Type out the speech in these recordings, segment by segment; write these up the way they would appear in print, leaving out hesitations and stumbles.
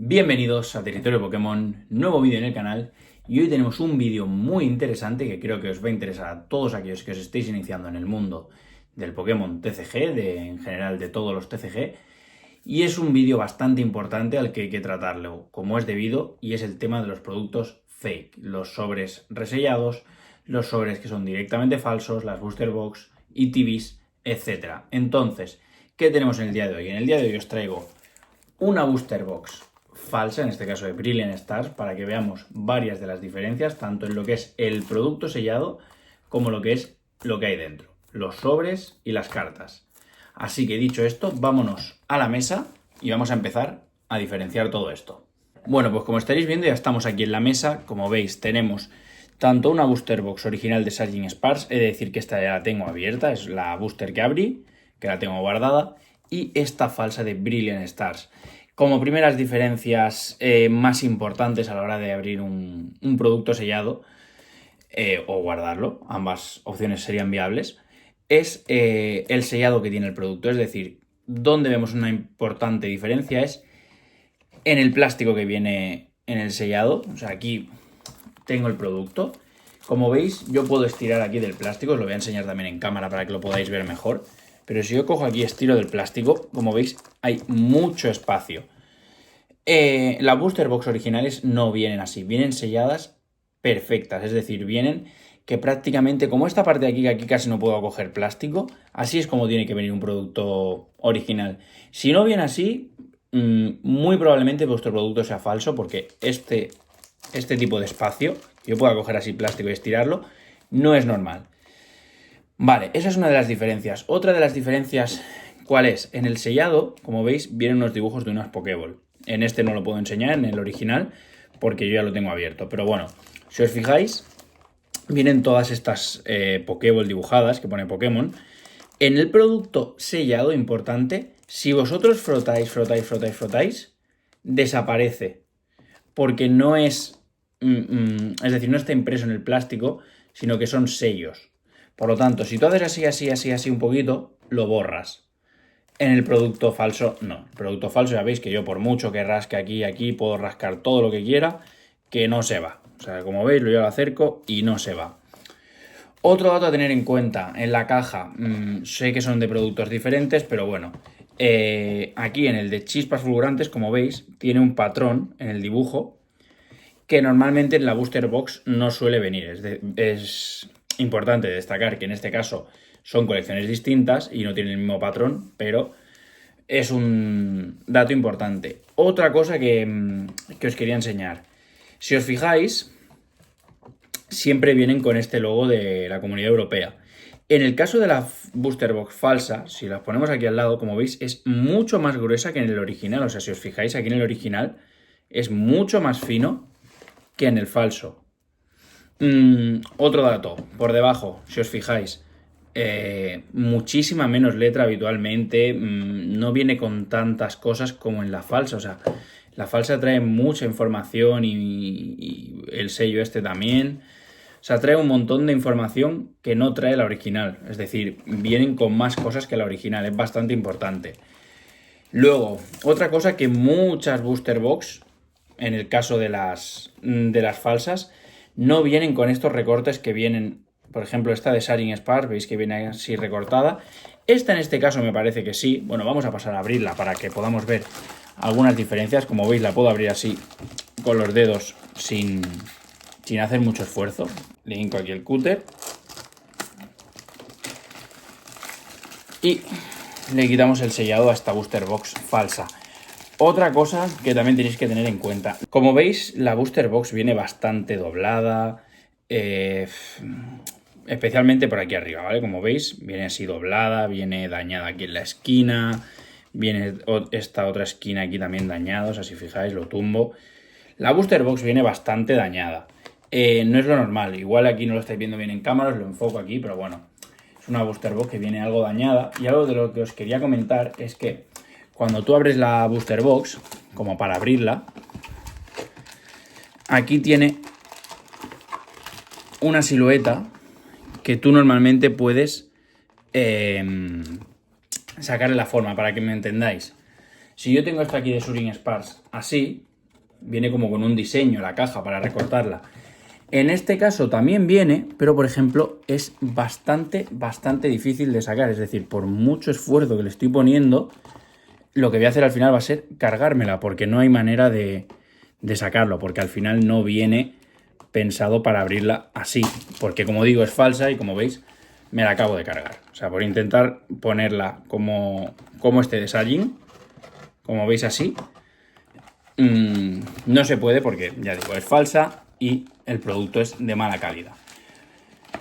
Bienvenidos a Territorio Pokémon, nuevo vídeo en el canal y hoy tenemos un vídeo muy interesante que creo que os va a interesar a todos aquellos que os estéis iniciando en el mundo del Pokémon TCG, en general de todos los TCG, y es un vídeo bastante importante al que hay que tratarlo como es debido y es el tema de los productos fake, los sobres resellados, los sobres que son directamente falsos, las booster box, ETBs, etc. Entonces, ¿qué tenemos en el día de hoy? En el día de hoy os traigo una booster box falsa, en este caso de Brilliant Stars, para que veamos varias de las diferencias, tanto en lo que es el producto sellado como lo que es lo que hay dentro, los sobres y las cartas. Así que dicho esto, vámonos a la mesa y vamos a empezar a diferenciar todo esto. Bueno, pues como estaréis viendo ya estamos aquí en la mesa. Como veis tenemos tanto una booster box original de Surging Sparks, he de decir que esta ya la tengo abierta, es la booster que abrí, que la tengo guardada, y esta falsa de Brilliant Stars. Como primeras diferencias más importantes a la hora de abrir un producto sellado o guardarlo, ambas opciones serían viables, es el sellado que tiene el producto. Es decir, donde vemos una importante diferencia es en el plástico que viene en el sellado. O sea, aquí tengo el producto. Como veis, yo puedo estirar aquí del plástico, os lo voy a enseñar también en cámara para que lo podáis ver mejor. Pero si yo cojo aquí, estiro del plástico, como veis, hay mucho espacio. Las booster box originales no vienen así, vienen selladas perfectas, es decir, vienen que prácticamente, como esta parte de aquí, que aquí casi no puedo coger plástico, así es como tiene que venir un producto original. Si no viene así, muy probablemente vuestro producto sea falso, porque este tipo de espacio, que yo pueda coger así plástico y estirarlo, no es normal. Vale, esa es una de las diferencias. Otra de las diferencias, ¿cuál es? En el sellado, como veis, vienen unos dibujos de unas Pokéball. En este no lo puedo enseñar, en el original, porque yo ya lo tengo abierto. Pero bueno, si os fijáis, vienen todas estas Pokéball dibujadas, que pone Pokémon. En el producto sellado, importante, si vosotros frotáis, desaparece. Porque no es... es decir, no está impreso en el plástico, sino que son sellos. Por lo tanto, si tú haces así un poquito, lo borras. En el producto falso, no. El producto falso, ya veis que yo por mucho que rasque aquí y aquí, puedo rascar todo lo que quiera, que no se va. O sea, como veis, yo lo acerco y no se va. Otro dato a tener en cuenta, en la caja, sé que son de productos diferentes, pero bueno, aquí en el de chispas fulgurantes, como veis, tiene un patrón en el dibujo que normalmente en la booster box no suele venir. Es importante destacar que en este caso son colecciones distintas y no tienen el mismo patrón, pero es un dato importante. Otra cosa que os quería enseñar. Si os fijáis, siempre vienen con este logo de la Comunidad Europea. En el caso de la booster box falsa, si las ponemos aquí al lado, como veis, es mucho más gruesa que en el original. O sea, si os fijáis, aquí en el original es mucho más fino que en el falso. Otro dato, por debajo, si os fijáis, muchísima menos letra habitualmente, no viene con tantas cosas como en la falsa. O sea, la falsa trae mucha información y el sello este también. O sea, trae un montón de información que no trae la original. Es decir, vienen con más cosas que la original. Es bastante importante. Luego, otra cosa que muchas booster box, en el caso de las falsas, no vienen con estos recortes que vienen, por ejemplo, esta de Surging Sparks, veis que viene así recortada. Esta en este caso me parece que sí. Bueno, vamos a pasar a abrirla para que podamos ver algunas diferencias. Como veis, la puedo abrir así con los dedos sin hacer mucho esfuerzo. Le hinco aquí el cúter y le quitamos el sellado a esta booster box falsa. Otra cosa que también tenéis que tener en cuenta. Como veis, la booster box viene bastante doblada, especialmente por aquí arriba, ¿vale? Como veis, viene así doblada, viene dañada aquí en la esquina, viene esta otra esquina aquí también dañada, o sea, si fijáis, lo tumbo. La booster box viene bastante dañada. No es lo normal, igual aquí no lo estáis viendo bien en cámara, os lo enfoco aquí, pero bueno, es una booster box que viene algo dañada. Y algo de lo que os quería comentar es que cuando tú abres la booster box, como para abrirla, aquí tiene una silueta que tú normalmente puedes sacarle la forma, para que me entendáis. Si yo tengo esto aquí de Surging Sparks así, Viene como con un diseño la caja para recortarla. En este caso también viene, pero por ejemplo es bastante difícil de sacar. Es decir, por mucho esfuerzo que le estoy poniendo, lo que voy a hacer al final va a ser cargármela, porque no hay manera de sacarlo, porque al final no viene pensado para abrirla así, porque como digo es falsa y como veis me la acabo de cargar. O sea, por intentar ponerla como este de Sajin, como veis así, no se puede porque, ya digo, es falsa y el producto es de mala calidad.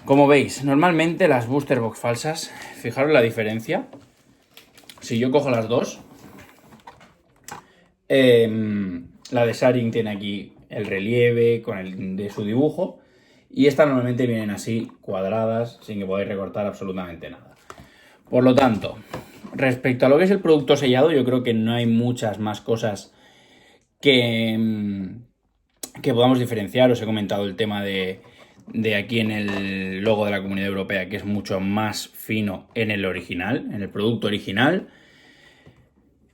Como veis, normalmente las booster box falsas, fijaros la diferencia. Si yo cojo las dos, la de Sajin tiene aquí el relieve con el de su dibujo, y estas normalmente vienen así, cuadradas, sin que podáis recortar absolutamente nada. Por lo tanto, respecto a lo que es el producto sellado, yo creo que no hay muchas más cosas que podamos diferenciar. Os he comentado el tema de aquí en el logo de la Comunidad Europea, que es mucho más fino en el original, en el producto original.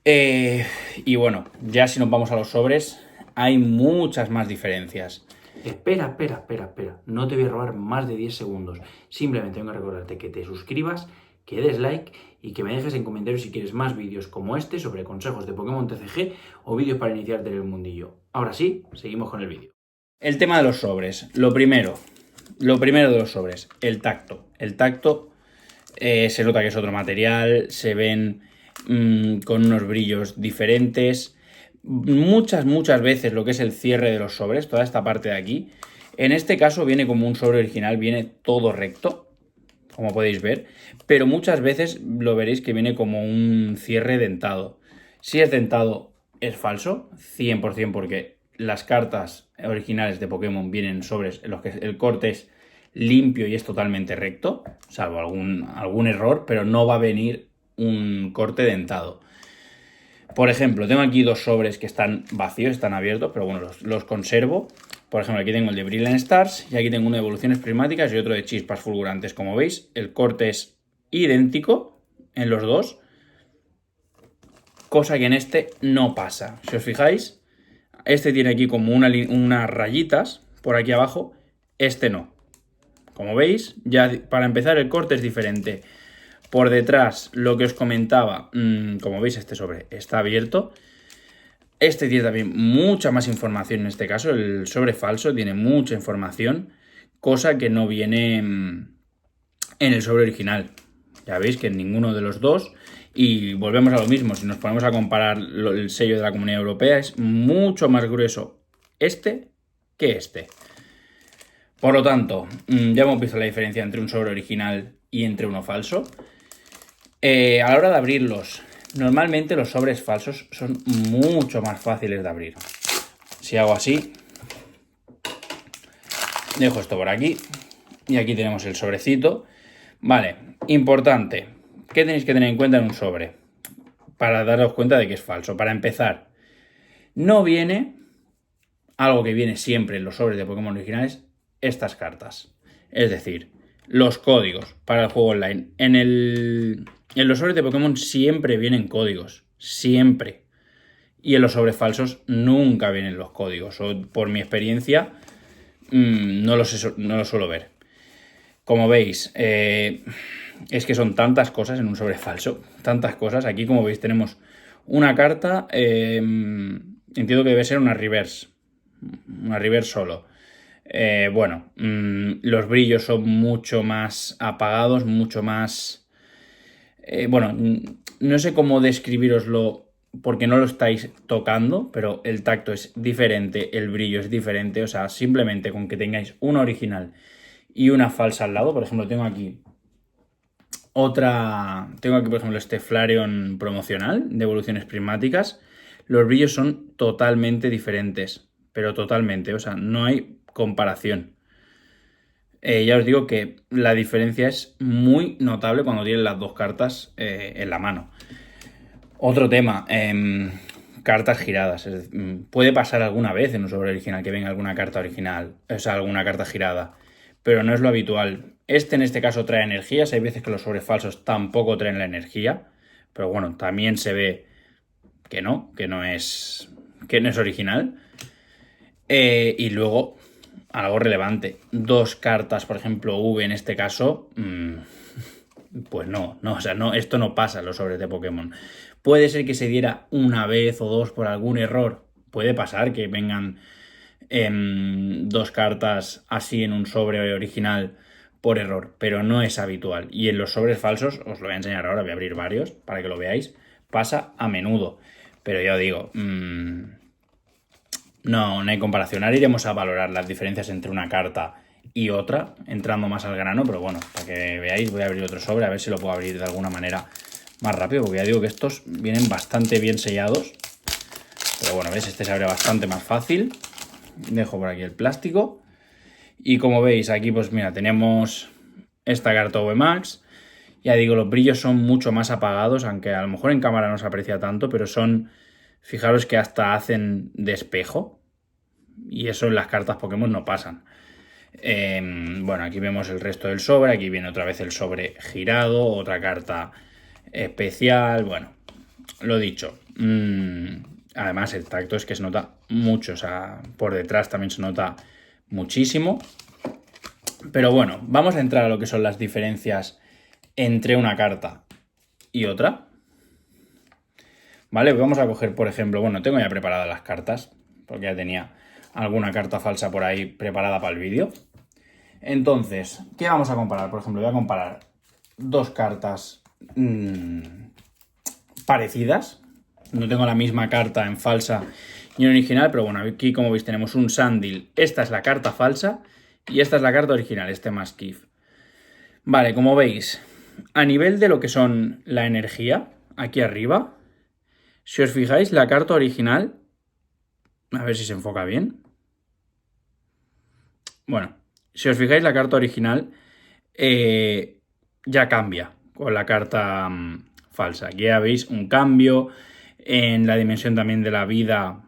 Y bueno, ya si nos vamos a los sobres, hay muchas más diferencias. Espera. No te voy a robar más de 10 segundos. Simplemente tengo que recordarte que te suscribas, que des like y que me dejes en comentarios si quieres más vídeos como este sobre consejos de Pokémon TCG o vídeos para iniciarte en el mundillo. Ahora sí, seguimos con el vídeo. El tema de los sobres. Lo primero de los sobres, el tacto. El tacto se nota que es otro material, se ven con unos brillos diferentes. Muchas veces lo que es el cierre de los sobres, toda esta parte de aquí, en este caso viene como un sobre original, viene todo recto, como podéis ver, pero muchas veces lo veréis que viene como un cierre dentado. Si es dentado es falso, 100%, porque las cartas originales de Pokémon vienen en sobres en los que el corte es limpio y es totalmente recto, salvo algún error, pero no va a venir un corte dentado. Por ejemplo, tengo aquí dos sobres que están vacíos, están abiertos, pero bueno, los conservo. Por ejemplo, aquí tengo el de Brilliant Stars y aquí tengo uno de evoluciones prismáticas y otro de chispas fulgurantes. Como veis, el corte es idéntico en los dos, cosa que en este no pasa. Si os fijáis, este tiene aquí como unas rayitas por aquí abajo, este no. Como veis, ya para empezar el corte es diferente. Por detrás, lo que os comentaba, como veis, este sobre está abierto. Este tiene también mucha más información en este caso. El sobre falso tiene mucha información, cosa que no viene en el sobre original. Ya veis que en ninguno de los dos. Y volvemos a lo mismo, si nos ponemos a comparar el sello de la Comunidad Europea, es mucho más grueso este que este. Por lo tanto, ya hemos visto la diferencia entre un sobre original y entre uno falso. A la hora de abrirlos, normalmente los sobres falsos son mucho más fáciles de abrir. Si hago así, dejo esto por aquí y aquí tenemos el sobrecito. Vale, importante, ¿qué tenéis que tener en cuenta en un sobre? Para daros cuenta de que es falso. Para empezar, no viene algo que viene siempre en los sobres de Pokémon originales, estas cartas. Es decir, los códigos para el juego online. En los sobres de Pokémon siempre vienen códigos, siempre. Y en los sobres falsos nunca vienen los códigos. O por mi experiencia, no los suelo ver. Como veis, es que son tantas cosas en un sobre falso, tantas cosas. Aquí, como veis, tenemos una carta, entiendo que debe ser una reverse solo. Bueno, los brillos son mucho más apagados, mucho más... bueno, no sé cómo describiroslo porque no lo estáis tocando, pero el tacto es diferente, el brillo es diferente. O sea, simplemente con que tengáis una original y una falsa al lado. Por ejemplo, tengo aquí otra... Tengo aquí, por ejemplo, este Flareon promocional de evoluciones prismáticas. Los brillos son totalmente diferentes, pero totalmente. O sea, no hay comparación. Ya os digo que la diferencia es muy notable cuando tienen las dos cartas en la mano. Otro tema, cartas giradas. Puede pasar alguna vez en un sobre original que venga alguna carta original, o sea, alguna carta girada, pero no es lo habitual. En este caso trae energías, hay veces que los sobres falsos tampoco traen la energía, pero bueno, también se ve que no es original. Y luego, algo relevante, 2 cartas, por ejemplo, V en este caso, pues no, o sea, no, esto no pasa en los sobres de Pokémon. Puede ser que se diera una vez o dos por algún error, puede pasar que vengan 2 cartas así en un sobre original por error, pero no es habitual. Y en los sobres falsos, os lo voy a enseñar ahora, voy a abrir varios para que lo veáis, pasa a menudo. Pero ya os digo, no hay comparación. Ahora iremos a valorar las diferencias entre una carta y otra, entrando más al grano, pero bueno, para que veáis, voy a abrir otro sobre, a ver si lo puedo abrir de alguna manera más rápido, porque ya digo que estos vienen bastante bien sellados. Pero bueno, ¿ves? Este se abre bastante más fácil. Dejo por aquí el plástico. Y como veis, aquí pues mira, tenemos esta carta VMAX. Ya digo, los brillos son mucho más apagados, aunque a lo mejor en cámara no se aprecia tanto, pero son, fijaros que hasta hacen de espejo. Y eso en las cartas Pokémon no pasan. Bueno, aquí vemos el resto del sobre. Aquí viene otra vez el sobre girado, otra carta especial. Bueno, lo dicho. Además, el tacto es que se nota mucho. O sea, por detrás también se nota muchísimo. Pero bueno, vamos a entrar a lo que son las diferencias entre una carta y otra. Vale, vamos a coger, por ejemplo, bueno, tengo ya preparadas las cartas, porque ya tenía alguna carta falsa por ahí preparada para el vídeo. Entonces, ¿qué vamos a comparar? Por ejemplo, voy a comparar 2 cartas parecidas. No tengo la misma carta en falsa y en original, pero bueno, aquí como veis tenemos un Sandil. Esta es la carta falsa y esta es la carta original, este Maskif. Vale, como veis, a nivel de lo que son la energía, aquí arriba, si os fijáis, la carta original, a ver si se enfoca bien. Bueno, si os fijáis, la carta original ya cambia con la carta falsa. Aquí ya veis un cambio en la dimensión también de la vida.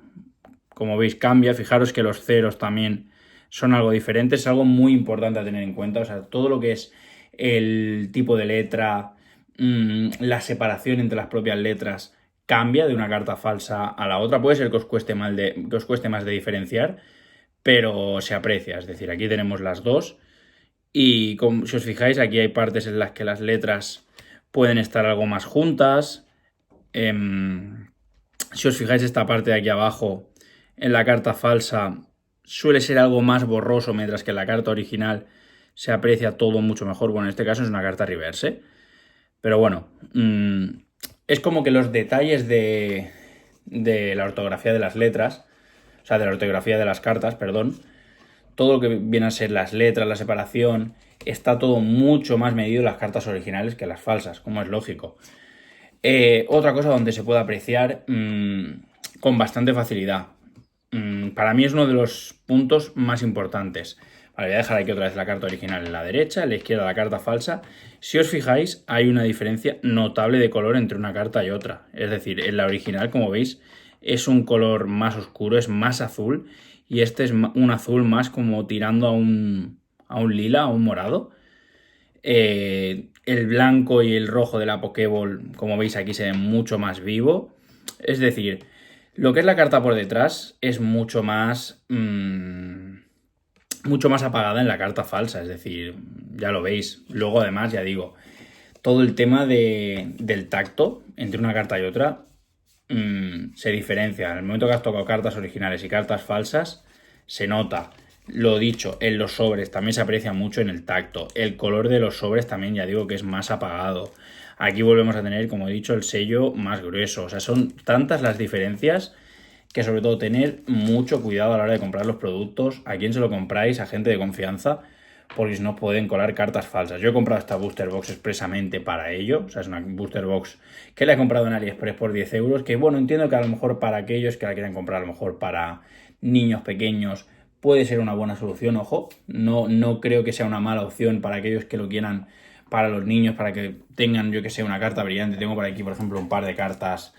Como veis, cambia. Fijaros que los ceros también son algo diferentes. Es algo muy importante a tener en cuenta. O sea, todo lo que es el tipo de letra, la separación entre las propias letras cambia de una carta falsa a la otra. Puede ser que os cueste más de diferenciar, pero se aprecia. Es decir, aquí tenemos las dos y si os fijáis, aquí hay partes en las que las letras pueden estar algo más juntas. Si os fijáis, esta parte de aquí abajo en la carta falsa suele ser algo más borroso, mientras que en la carta original se aprecia todo mucho mejor. Bueno, en este caso es una carta reverse. Pero bueno, es como que los detalles de la ortografía de las letras, o sea, de la ortografía de las cartas, perdón, todo lo que viene a ser las letras, la separación, está todo mucho más medido en las cartas originales que las falsas, como es lógico. Otra cosa donde se puede apreciar con bastante facilidad. Para mí es uno de los puntos más importantes. Vale, voy a dejar aquí otra vez la carta original en la derecha, en la izquierda la carta falsa. Si os fijáis, hay una diferencia notable de color entre una carta y otra. Es decir, en la original, como veis, es un color más oscuro, es más azul. Y este es un azul más como tirando a un lila, a un morado. El blanco y el rojo de la Pokéball, como veis aquí, se ven mucho más vivo. Es decir, lo que es la carta por detrás es mucho más apagada en la carta falsa. Es decir, ya lo veis. Luego, además, ya digo, todo el tema del tacto entre una carta y otra se diferencia. En el momento que has tocado cartas originales y cartas falsas, se nota. Lo dicho, en los sobres también se aprecia mucho en el tacto. El color de los sobres también, ya digo, que es más apagado. Aquí volvemos a tener, como he dicho, el sello más grueso. O sea, son tantas las diferencias que sobre todo tener mucho cuidado a la hora de comprar los productos. A quién se lo compráis, a gente de confianza, porque si no pueden colar cartas falsas. Yo he comprado esta Booster Box expresamente para ello. O sea, es una Booster Box que la he comprado en AliExpress por 10 euros. Que bueno, entiendo que a lo mejor para aquellos que la quieran comprar, a lo mejor para niños pequeños, puede ser una buena solución, ojo. No creo que sea una mala opción para aquellos que lo quieran para los niños, para que tengan, yo que sé, una carta brillante. Tengo por aquí, por ejemplo, un par de cartas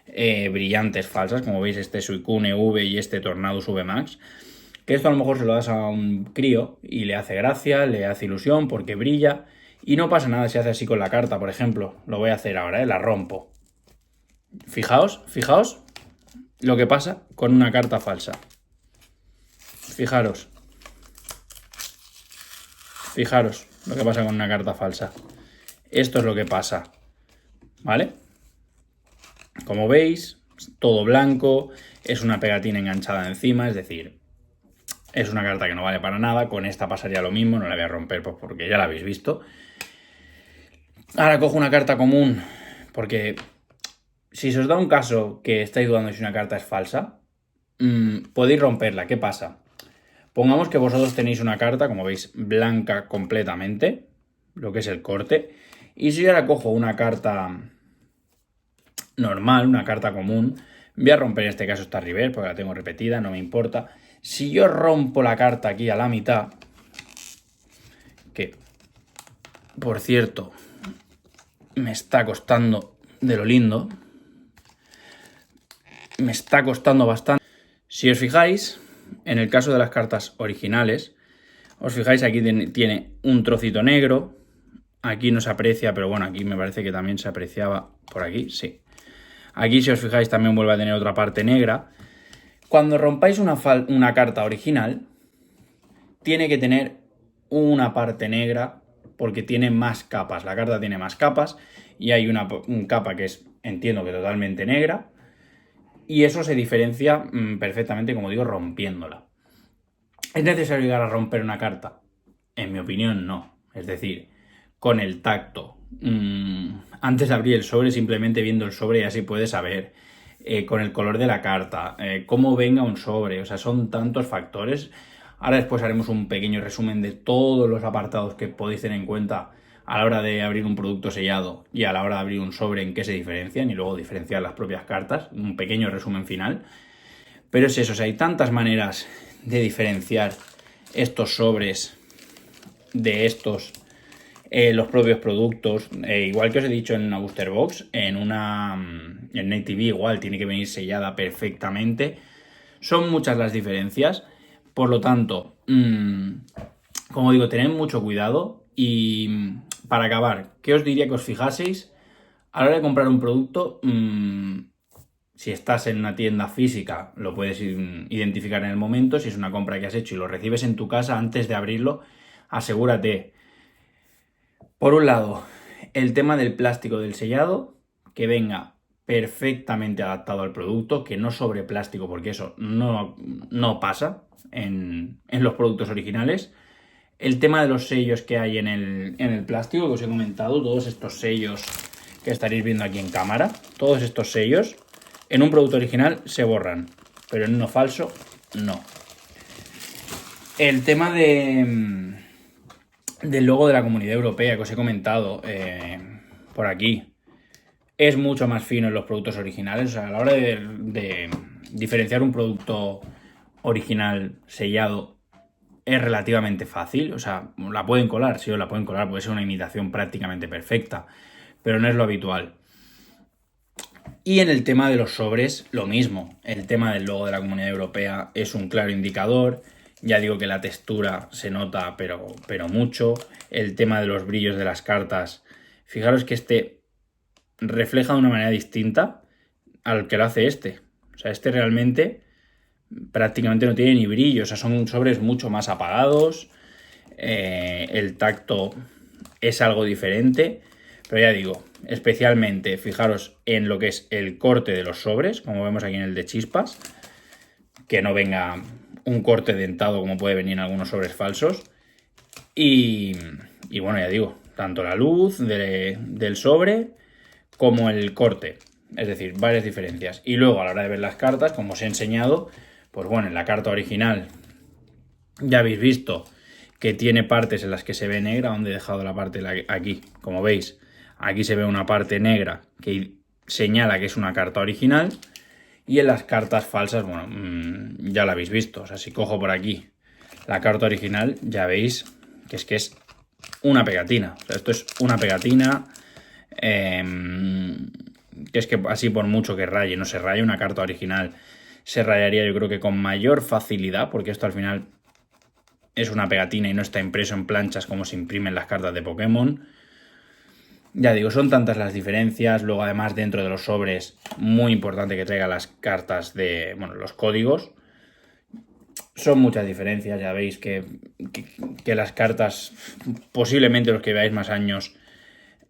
brillantes falsas, como veis, este Suicune V y este Tornadus V Max. Que esto a lo mejor se lo das a un crío y le hace gracia, le hace ilusión porque brilla. Y no pasa nada si hace así con la carta, por ejemplo. Lo voy a hacer ahora, la rompo. Fijaos lo que pasa con una carta falsa. Fijaros. Fijaros lo que pasa con una carta falsa. Esto es lo que pasa, ¿vale? Como veis, todo blanco, es una pegatina enganchada encima, es decir, es una carta que no vale para nada. Con esta pasaría lo mismo, no la voy a romper pues porque ya la habéis visto. Ahora cojo una carta común, porque si se os da un caso que estáis dudando si una carta es falsa, podéis romperla. ¿Qué pasa? Pongamos que vosotros tenéis una carta, como veis, blanca completamente, lo que es el corte, y si yo ahora cojo una carta normal, una carta común, voy a romper en este caso esta reverse porque la tengo repetida, no me importa. Si yo rompo la carta aquí a la mitad, que por cierto me está costando de lo lindo, me está costando bastante. Si os fijáis, en el caso de las cartas originales, os fijáis aquí tiene un trocito negro, aquí no se aprecia, pero bueno, aquí me parece que también se apreciaba por aquí, sí. Aquí si os fijáis también vuelve a tener otra parte negra. Cuando rompáis una carta original, tiene que tener una parte negra porque tiene más capas. La carta tiene más capas y hay una capa que es, entiendo que totalmente negra. Y eso se diferencia perfectamente, como digo, rompiéndola. ¿Es necesario llegar a romper una carta? En mi opinión, no. Es decir, con el tacto. Antes de abrir el sobre, simplemente viendo el sobre ya se puede saber. Con el color de la carta, cómo venga un sobre. O sea, son tantos factores. Ahora después haremos un pequeño resumen de todos los apartados que podéis tener en cuenta a la hora de abrir un producto sellado y a la hora de abrir un sobre, en qué se diferencian, y luego diferenciar las propias cartas, un pequeño resumen final. Pero es eso, o sea, hay tantas maneras de diferenciar estos sobres de estos, los propios productos. Igual que os he dicho en una booster box, en Native igual tiene que venir sellada perfectamente. Son muchas las diferencias, por lo tanto, como digo, tened mucho cuidado. Y para acabar, ¿qué os diría que os fijaseis a la hora de comprar un producto? Si estás en una tienda física, lo puedes identificar en el momento. Si es una compra que has hecho y lo recibes en tu casa, antes de abrirlo, asegúrate, por un lado, el tema del plástico del sellado, que venga perfectamente adaptado al producto, que no sobre plástico, porque eso no pasa en los productos originales. El tema de los sellos que hay en el plástico que os he comentado, todos estos sellos que estaréis viendo aquí en cámara, todos estos sellos en un producto original se borran, pero en uno falso no. El tema del logo de la Comunidad Europea que os he comentado por aquí es mucho más fino en los productos originales. O sea, a la hora de diferenciar un producto original sellado es relativamente fácil. O sea, la pueden colar, sí, la pueden colar, puede ser una imitación prácticamente perfecta, pero no es lo habitual. Y en el tema de los sobres, lo mismo. El tema del logo de la Comunidad Europea es un claro indicador. Ya digo que la textura se nota, pero mucho. El tema de los brillos de las cartas. Fijaros que este refleja de una manera distinta al que lo hace este. O sea, este realmente prácticamente no tiene ni brillo. O sea, son sobres mucho más apagados. El tacto es algo diferente. Pero ya digo, especialmente fijaros en lo que es el corte de los sobres, como vemos aquí en el de chispas, que no venga un corte dentado como puede venir en algunos sobres falsos. Y bueno, ya digo, tanto la luz del sobre como el corte, es decir, varias diferencias. Y luego a la hora de ver las cartas, como os he enseñado, pues bueno, en la carta original ya habéis visto que tiene partes en las que se ve negra, donde he dejado la parte aquí, como veis. Aquí se ve una parte negra que señala que es una carta original. Y en las cartas falsas, bueno, ya la habéis visto. O sea, si cojo por aquí la carta original, ya veis que es una pegatina. O sea, esto es una pegatina. Que es que así por mucho que raye, no se raya una carta original. Se rayaría yo creo que con mayor facilidad, porque esto al final es una pegatina y no está impreso en planchas como se imprimen las cartas de Pokémon. Ya digo, son tantas las diferencias. Luego además dentro de los sobres, muy importante que traiga las cartas de, bueno, los códigos. Son muchas diferencias, ya veis que las cartas, posiblemente los que veáis más años,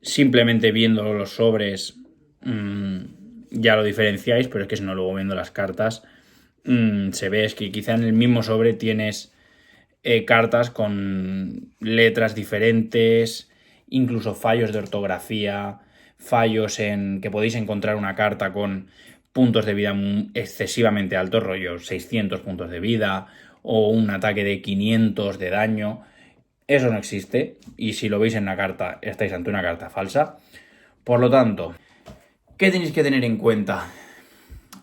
simplemente viendo los sobres ya lo diferenciáis, pero es que si no, luego viendo las cartas se ve es que quizá en el mismo sobre tienes cartas con letras diferentes, incluso fallos de ortografía, fallos en que podéis encontrar una carta con puntos de vida excesivamente altos, rollo 600 puntos de vida o un ataque de 500 de daño. Eso no existe y si lo veis en una carta estáis ante una carta falsa. Por lo tanto, ¿qué tenéis que tener en cuenta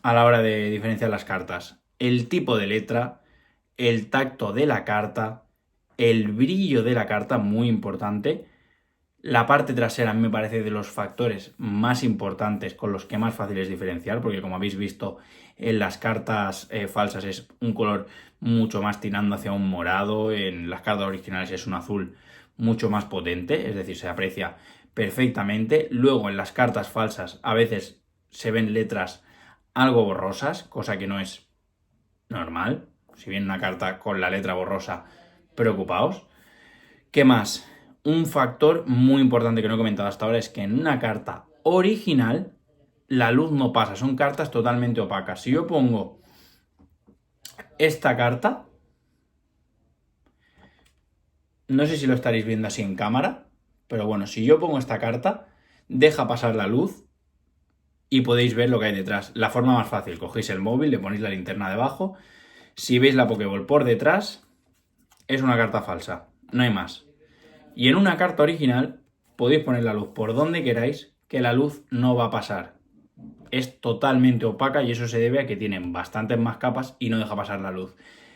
a la hora de diferenciar las cartas? El tipo de letra, el tacto de la carta, el brillo de la carta, muy importante. La parte trasera a mí me parece de los factores más importantes con los que más fácil es diferenciar, porque como habéis visto en las cartas falsas es un color mucho más tirando hacia un morado, en las cartas originales es un azul mucho más potente, es decir, se aprecia perfectamente. Luego en las cartas falsas a veces se ven letras algo borrosas, cosa que no es normal. Si viene una carta con la letra borrosa, preocupaos. ¿Qué más? Un factor muy importante que no he comentado hasta ahora es que en una carta original la luz no pasa, son cartas totalmente opacas. Si yo pongo esta carta, no sé si lo estaréis viendo así en cámara, pero bueno, si yo pongo esta carta, deja pasar la luz y podéis ver lo que hay detrás. La forma más fácil, cogéis el móvil, le ponéis la linterna debajo. Si veis la Pokéball por detrás, es una carta falsa, no hay más. Y en una carta original podéis poner la luz por donde queráis, que la luz no va a pasar. Es totalmente opaca y eso se debe a que tienen bastantes más capas y no deja pasar la luz.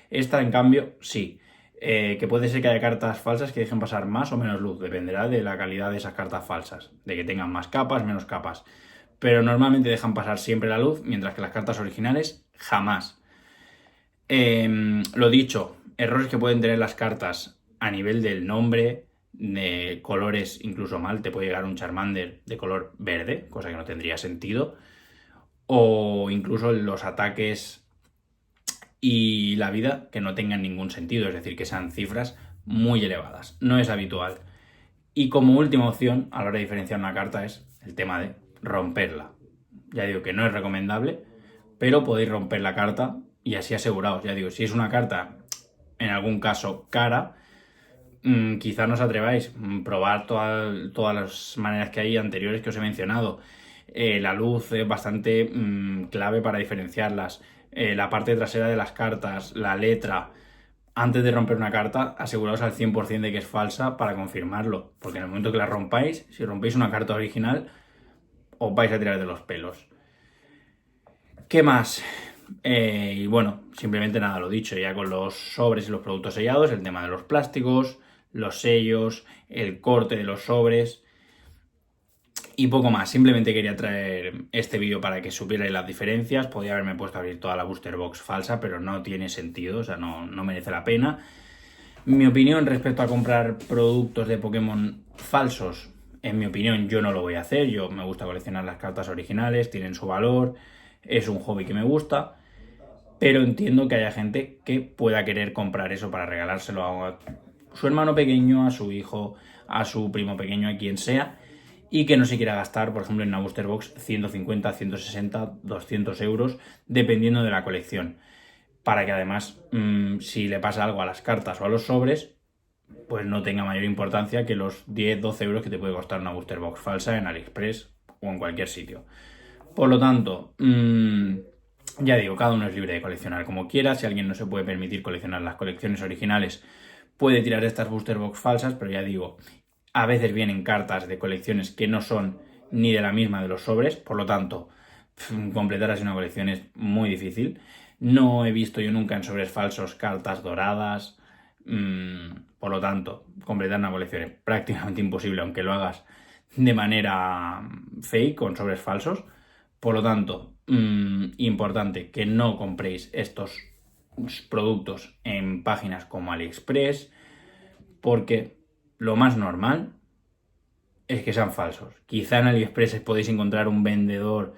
Esta, en cambio, sí. Que puede ser que haya cartas falsas que dejen pasar más o menos luz. Dependerá de la calidad de esas cartas falsas. De que tengan más capas, menos capas. Pero normalmente dejan pasar siempre la luz, mientras que las cartas originales jamás. Lo dicho, errores que pueden tener las cartas a nivel del nombre, de colores incluso mal, te puede llegar un Charmander de color verde, cosa que no tendría sentido, o incluso los ataques y la vida que no tengan ningún sentido, es decir, que sean cifras muy elevadas. No es habitual. Y como última opción a la hora de diferenciar una carta es el tema de romperla. Ya digo que no es recomendable, pero podéis romper la carta y así aseguraos. Ya digo, si es una carta en algún caso cara, quizás no os atreváis. Probar todas las maneras que hay anteriores que os he mencionado. La luz es bastante clave para diferenciarlas. La parte trasera de las cartas, la letra. Antes de romper una carta, aseguraos al 100% de que es falsa para confirmarlo. Porque en el momento que la rompáis, si rompéis una carta original, os vais a tirar de los pelos. ¿Qué más? Y bueno, simplemente nada, lo dicho, ya con los sobres y los productos sellados, el tema de los plásticos, los sellos, el corte de los sobres y poco más. Simplemente quería traer este vídeo para que supierais las diferencias. Podría haberme puesto a abrir toda la booster box falsa, pero no tiene sentido, o sea, no merece la pena. Mi opinión respecto a comprar productos de Pokémon falsos, en mi opinión yo no lo voy a hacer. Yo me gusta coleccionar las cartas originales, tienen su valor, es un hobby que me gusta, pero entiendo que haya gente que pueda querer comprar eso para regalárselo a su hermano pequeño, a su hijo, a su primo pequeño, a quien sea, y que no se quiera gastar, por ejemplo, en una booster box 150, 160, 200 euros, dependiendo de la colección. Para que además, si le pasa algo a las cartas o a los sobres, pues no tenga mayor importancia que los 10, 12 euros que te puede costar una booster box falsa en AliExpress o en cualquier sitio. Por lo tanto, ya digo, cada uno es libre de coleccionar como quiera. Si alguien no se puede permitir coleccionar las colecciones originales, puede tirar estas booster box falsas, pero ya digo, a veces vienen cartas de colecciones que no son ni de la misma de los sobres, por lo tanto, completar así una colección es muy difícil. No he visto yo nunca en sobres falsos cartas doradas, por lo tanto, completar una colección es prácticamente imposible, aunque lo hagas de manera fake, con sobres falsos. Por lo tanto, importante que no compréis estos productos en páginas como AliExpress, porque lo más normal es que sean falsos. Quizá en AliExpress podéis encontrar un vendedor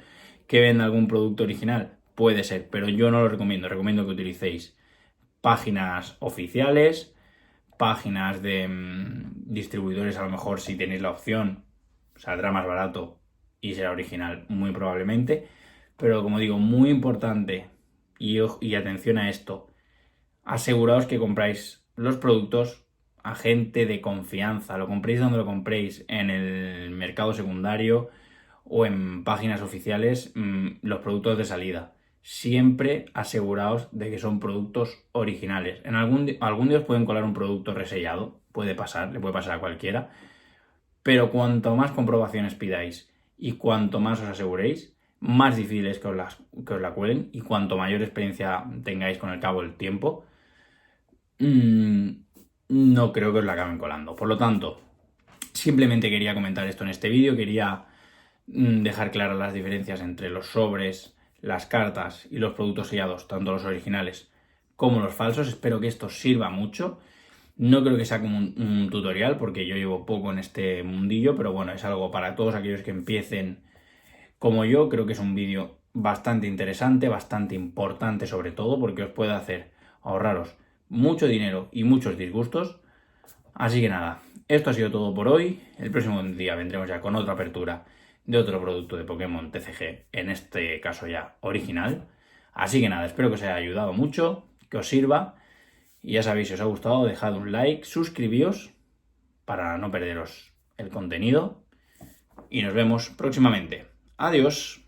que venda algún producto original, puede ser, pero yo no lo recomiendo. Recomiendo que utilicéis páginas oficiales, páginas de distribuidores, a lo mejor si tenéis la opción, saldrá más barato y será original, muy probablemente. Pero como digo, muy importante, y atención a esto, aseguraos que compráis los productos a gente de confianza, lo compréis donde lo compréis, en el mercado secundario o en páginas oficiales, los productos de salida. Siempre aseguraos de que son productos originales. En algún día os pueden colar un producto resellado, puede pasar, le puede pasar a cualquiera, pero cuanto más comprobaciones pidáis y cuanto más os aseguréis, más difícil es que os la cuelen, y cuanto mayor experiencia tengáis con el cabo del tiempo, no creo que os la acaben colando. Por lo tanto, simplemente quería comentar esto en este vídeo, quería dejar claras las diferencias entre los sobres, las cartas y los productos sellados, tanto los originales como los falsos. Espero que esto sirva mucho. No creo que sea como un tutorial, porque yo llevo poco en este mundillo, pero bueno, es algo para todos aquellos que empiecen como yo. Creo que es un vídeo bastante interesante, bastante importante sobre todo, porque os puede hacer ahorraros mucho dinero y muchos disgustos. Así que nada, esto ha sido todo por hoy. El próximo día vendremos ya con otra apertura de otro producto de Pokémon TCG, en este caso ya original. Así que nada, espero que os haya ayudado mucho, que os sirva. Y ya sabéis, si os ha gustado, dejad un like, suscribíos para no perderos el contenido. Y nos vemos próximamente. Adiós.